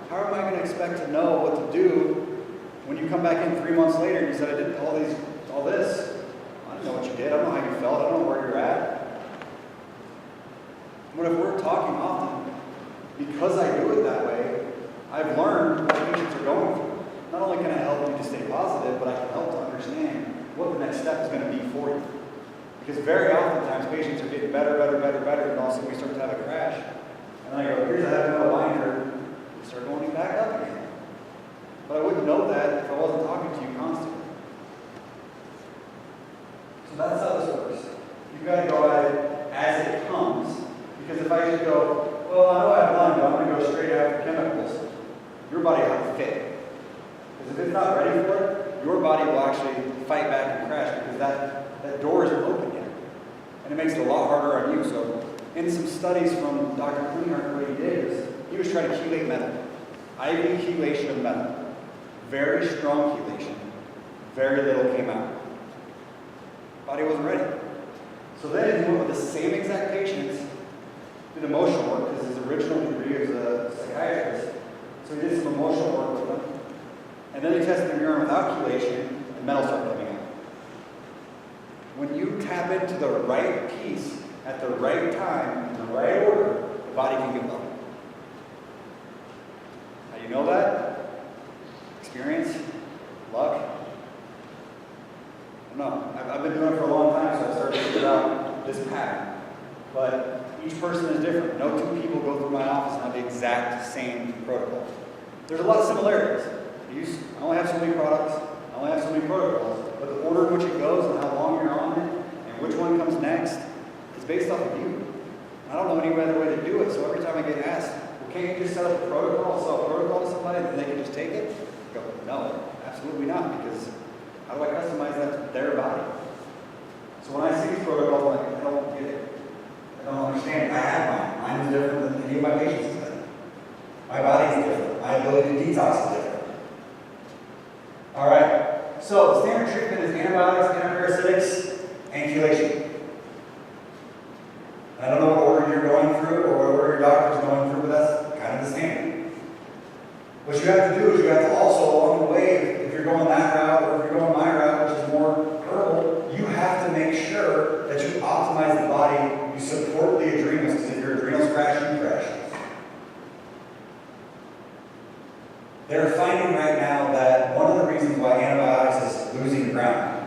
how am I going to expect to know what to do when you come back in 3 months later and you said, I did all this. I don't know what you did. I don't know how you felt. I don't know where you're at. But if we're talking often, because I do it that way, I've learned what patients are going through. Not only can I help you to stay positive, but I can help to understand what the next step is going to be for you. Because very oftentimes patients are getting better, and all of a sudden we start to have a crash. And I go, here's a heavy metal binder, and start going back up again. But I wouldn't know that if I wasn't talking to you constantly. So that's how this works. You've got to go at it as it comes. Because if I just go, well, I know I have Lyme, but I'm going to go straight after chemicals, your body will have to fit. Because if it's not ready for it, your body will actually fight back and crash because that door isn't open yet. And it makes it a lot harder on you. So in some studies from Dr. Klinghardt, what he did is he was trying to chelate metal. IV chelation of metal. Very strong chelation. Very little came out. Body wasn't ready. So then he went with the same exact patients, did emotional work, because his original degree was a psychiatrist. So he did some emotional work with them. And then he tested the urine without chelation, and metal started coming out. When you tap into the right piece at the right time, in the right order, the body can get well. How do you know that? Experience? Luck? I don't know. I've been doing it for a long time, so I started to figure out this pattern. But each person is different. No two people go through my office and have the exact same protocol. There's a lot of similarities. I only have so many products, I only have so many protocols, but the order in which it goes and how long you're on it and which one comes next is based off of you. I don't know any other way to do it, so every time I get asked, well, can't you just set up a protocol, sell a protocol to somebody and they can just take it? I go, no, absolutely not, because how do I customize that to their body? So when I see these protocols, I'm like, I don't get it. I don't understand. I have mine. Mine is different than any of my patients have. My body is different. My ability to detox is different. All right. So the standard treatment is antibiotics, antiparasitics, and chelation. I don't know what order you're going through or what order your doctor's going through, but that's kind of the standard. What you have to do is you have to also, along the way, if you're going that route or if you're going my route, which is more herbal, you have to make sure that you optimize the body, you support the adrenals, because if your adrenals crash, you crash. They're finding right now that one of the reasons why antibiotics is losing ground,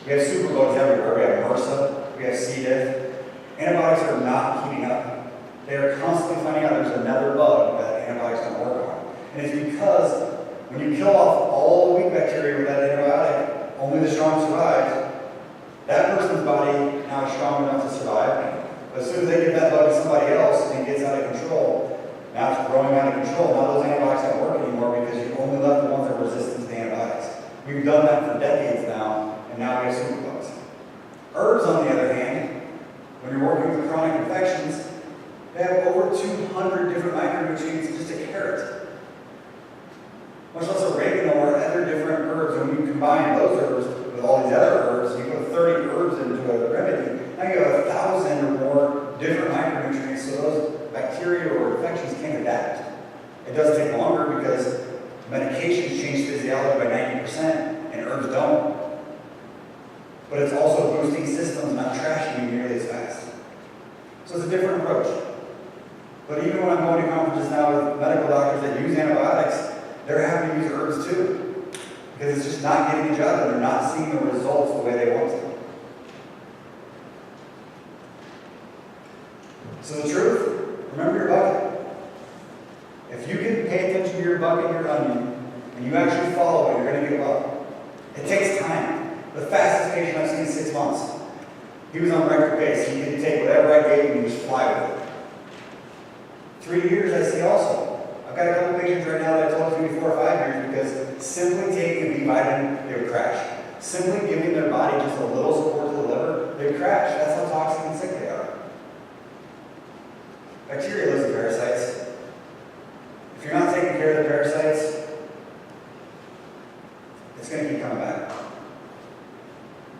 we have superbugs everywhere. We have MRSA, we have C. diff. Antibiotics are not keeping up. They are constantly finding out there's another bug that antibiotics don't work on. And it's because when you kill off all the weak bacteria with that antibiotic, only the strong survive. That person's body now is strong enough to survive. But as soon as they give that bug to somebody else and it gets out of control, now it's growing out of control. Now those antibiotics don't work anymore because you only left the ones that are resistant to the antibiotics. We've done that for decades now, and now we have superbugs. Herbs, on the other hand, when you're working with chronic infections, they have over 200 different micronutrients in just a carrot. Much less oregano or other different herbs. When you combine those herbs with all these other herbs, you put 30 herbs into a remedy, now you have 1,000 or more different micronutrients, so those bacteria or infections can't adapt. It does take longer because medications change physiology by 90% and herbs don't. But it's also boosting systems, not trashing you nearly as fast. So it's a different approach. But even when I'm going to conferences now with medical doctors that use antibiotics, they're having to use herbs too. Because it's just not getting the job done. They're not seeing the results the way they want to. So the truth, remember your bucket. If you can pay attention to your bucket and your onion, and you actually follow it, you're going to get well. It takes time. The fastest patient I've seen is 6 months. He was on record pace. He could take whatever I gave him and just fly with it. 3 years I see also. I've got a couple patients right now that I told you 4 or 5 years because simply taking a B vitamin, they would crash. Simply giving their body just a little support to the liver, they would crash. That's how toxic and sick they are. Bacteria lives in parasites. If you're not taking care of the parasites, it's going to keep coming back.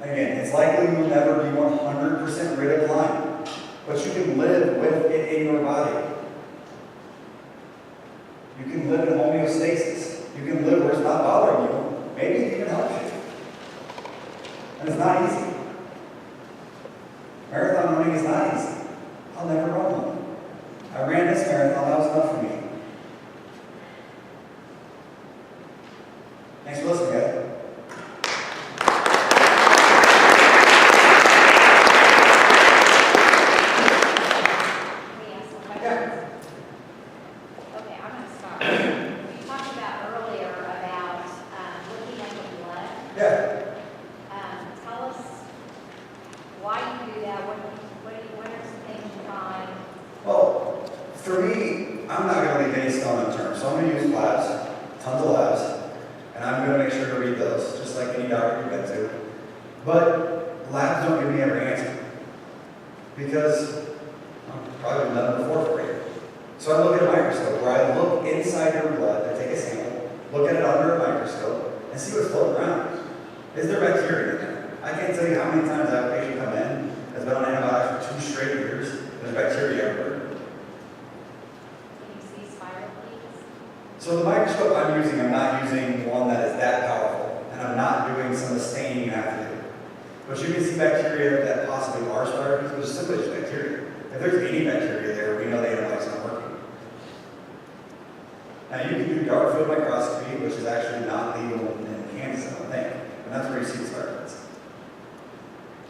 Again, it's likely you'll never be 100% rid of Lyme, but you can live with it in your body. You can live in homeostasis. You can live where it's not bothering you. Maybe it even helps you. And it's not easy. Marathon running is not easy. I'll never run one. I ran this marathon, that was enough for me. Thanks for listening, guys. Okay, I'm going to stop. You talked about earlier why you do that, what are some things you find? Well, for me, I'm not going to leave any stone unturned, so I'm going to use labs, tons of labs, and I'm going to make sure to read those, just like any doctor you've been to. But labs don't give me every answer, because I'm probably done in the 4th grade. So I look at a microscope where I look inside your blood, I take a sample, look at it under a microscope, and see what's floating around. Is there bacteria in there? I can't tell you how many times I have a patient come in that's been on antibiotics for 2 straight years, and there's bacteria everywhere. Can you see spiral please? So the microscope I'm using, I'm not using one that is that powerful, and I'm not doing some of the staining you have to do. But you can see bacteria that possibly are spiral please, but it's simply just bacteria. If there's any bacteria there, we know the antibiotics aren't working. Now you can do dark field microscopy, which is actually not legal in Kansas, I don't think, and that's where you see the spiral please.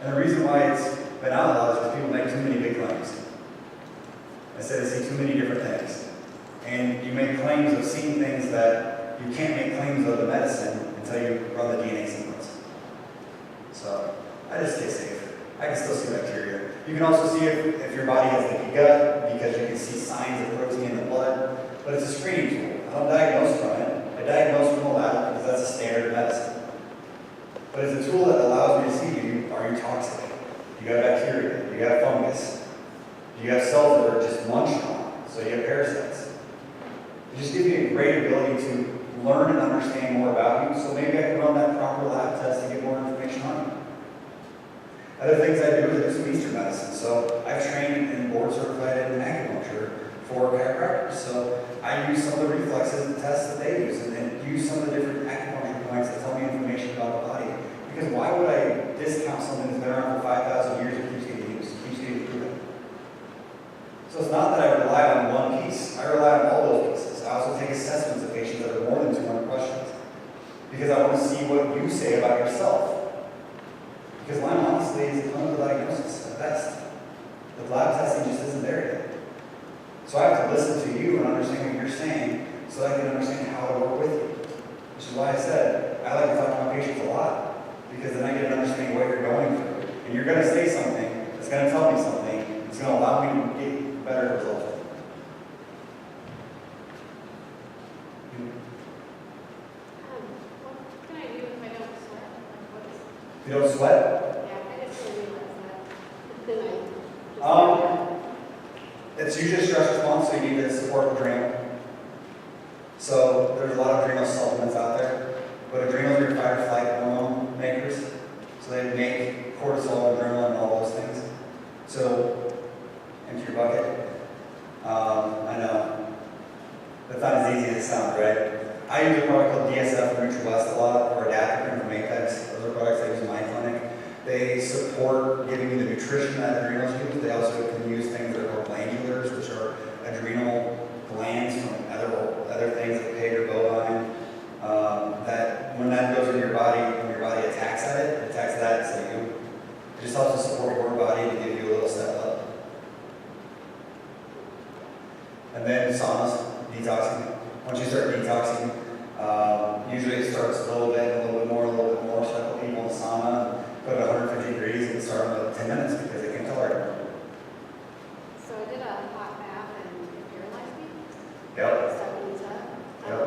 And the reason why it's been outlawed is because people make too many big claims. They say they see too many different things. And you make claims of seeing things that you can't make claims of in medicine until you run the DNA sequence. So I just stay safe. I can still see bacteria. You can also see if your body has leaky gut, because you can see signs of protein in the blood. But it's a screening tool. I don't diagnose from it. I diagnose from the lab because that's a standard of medicine. But it's a tool that allows me to see are you toxic? Do you have bacteria? Do you have fungus? Do you have cells that are just munched on? So you have parasites. It just gives me a great ability to learn and understand more about you, so maybe I can run that proper lab test to get more information on you. Other things I do is some Eastern medicine. So I've trained and board certified in acupuncture for chiropractors. So I use some of the reflexes and tests that they use, and then use some of the different acupuncture points that tell me information about the body. Because why would I discount something that's been around for 5,000 years and keeps getting used, keeps getting proven? So it's not that I rely on one piece. I rely on all those pieces. I also take assessments of patients that are more than 200 questions, because I want to see what you say about yourself. Because Lyme, honestly, is a clinical diagnosis at best. The lab testing just isn't there yet. So I have to listen to you and understand what you're saying so I can understand how to work with you. Which is why I said I like to talk to my patients a lot, because then I get an understanding of what you're going through. And you're going to say something that's going to tell me something that's going to allow me to get better results. What can I do if I don't sweat? Like, what is, If you don't sweat, yeah, I just didn't realize that. Then I just it's usually a stress response, so you need to support adrenal. So there's a lot of adrenal supplements out there, but adrenals are your fight or flight hormone makers. So they make cortisol, adrenaline, and all those things. So empty your bucket. I know that's not as easy as it sounds, right? I use a product called DSF from NutriWest a lot, or Adaptogrin from Apex. Those are products I use in my clinic. They support giving you the nutrition that adrenals use. They also can use things that are called glandulars, which are adrenal glands from other things like pig or bovine. That when that goes into your body, when your body attacks at it, attacks that instead of you. It just helps to support your body to give you a little step up. And then saunas, detoxing. Once you start detoxing, usually it starts a little bit more, a little bit more. So I put people in the sauna, put it at 150 degrees, and start in about 10 minutes because they can't tolerate it. So I did a hot bath and it paralyzed me. Yep. Stuck in the tub. Yep.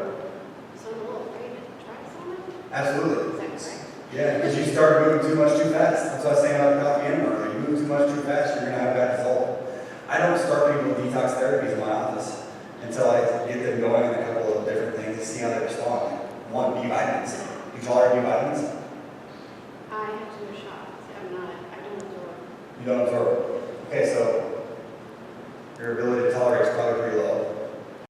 So I'm a little afraid to try sauna. Absolutely. Is that correct? Yeah, because you start moving too much too fast. That's what I was saying about the coffee and earlier. You move too much too fast, you're going to have a bad result. I don't start people with detox therapies in my office until I get them going on a couple of different things to see how they respond. One, B vitamins. You tolerate B vitamins? I have to do a shot. I don't absorb. You don't absorb.